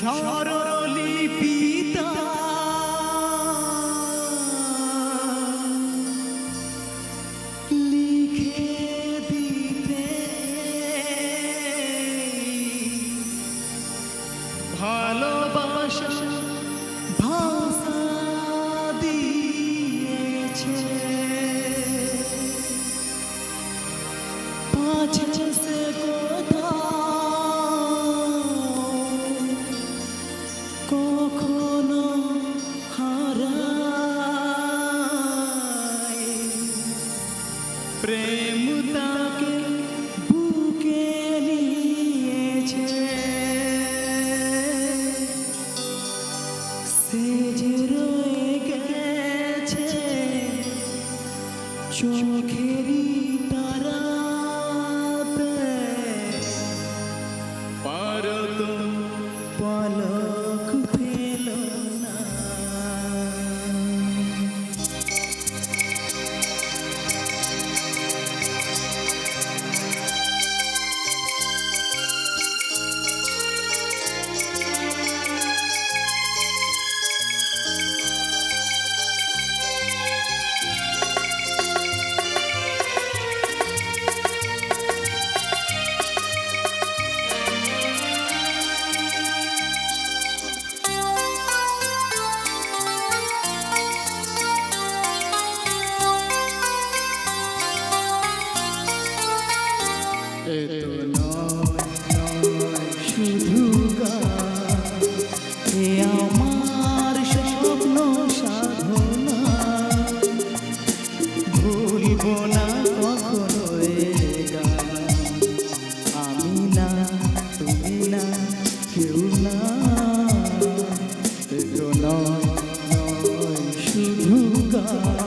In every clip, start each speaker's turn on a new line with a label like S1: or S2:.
S1: স্বরলিপিতা লিখে দিতে ভালোবাসা ভাষা দিয়েছে পাছে সে কখনো হারায় প্রেম তাকে বুকে নিয়েছে সে যে রয়ে গেছে চোখেরই তারাতে পারত পলক ফেল না এতো নয় শুধু গান এ আমার স্বপ্ন সাধনা ভুলব না কখনো এ গান আমি না তুমি না কেউ না এতো নয় শুধু গান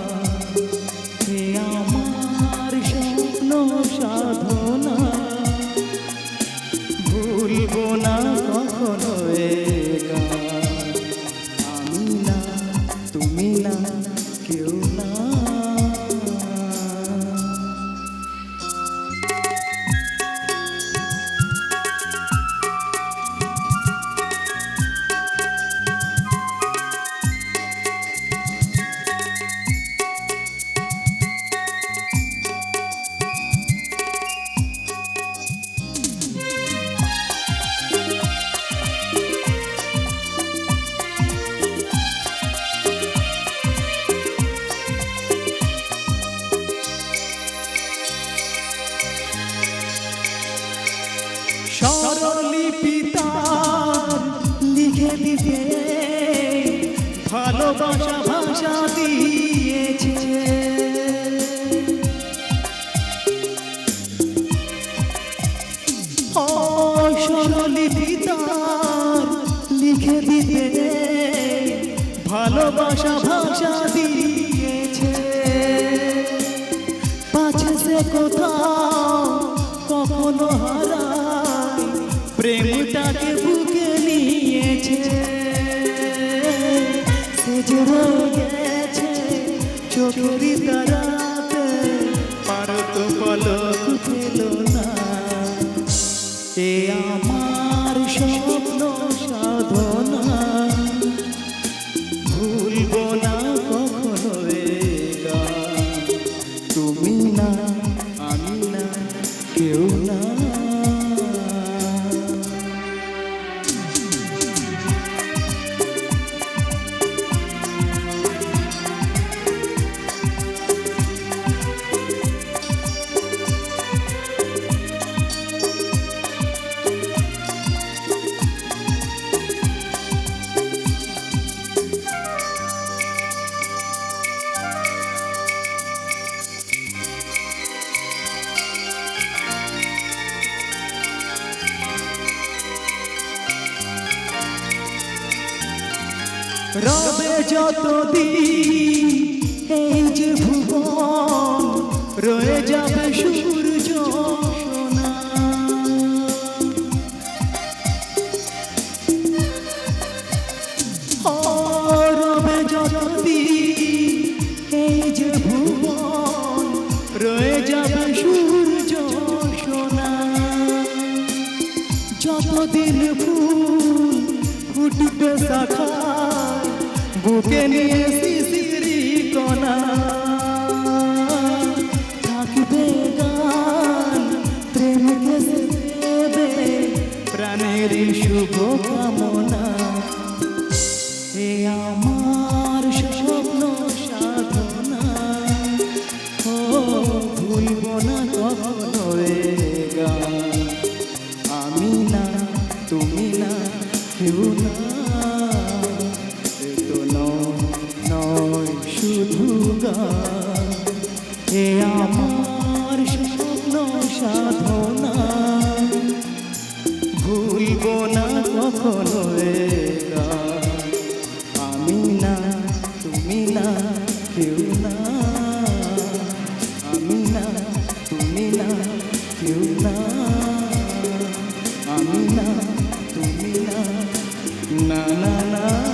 S1: এ আমার স্বপ্ন সাধনা ভুলব না কখনো এ গান আমি না তুমি না কেউ না স্বরলিপিতা লিখে দিতে ভালোবাসা ভাষা দিয়েছে স্বরলিপিতা লিখে দিতে ভালোবাসা ভাষা দিয়েছে পাছে সে কোথাও কখনো হারায় প্রেমটাকে বুকে নিয়েছে সে যে রয়ে গেছে চোখেরই তারাতে পারত পলক ফেল না এ আমার স্বপ্ন সাধনা ভুলব না কখনো এ গান তুমি না আমি না কেউ না রবে যতদিন এই যে ভুবন রয়ে যাবে সূর্য সোনা রবে যতদিন এই যে ভুবন রয়ে যাবে সূর্য সোনা যতদিন ফুল ফুটবে শাখায় বুকে নিয়ে শিশিরি কণা থাকবে গান প্রেমকে দেবে প্রাণের শুভ কামনা এ আমার স্বপ্ন সাধনা ও ভুলব না কখনো এ গান আমি না তুমি না কেউ না এ তো নয় শুধু গান এ আমার স্বপ্ন সাধনা ভুলব না কখনো এ গান আমি না তুমি না কেউ না আমি না তুমি না কেউ না আমি না তুমি না না না না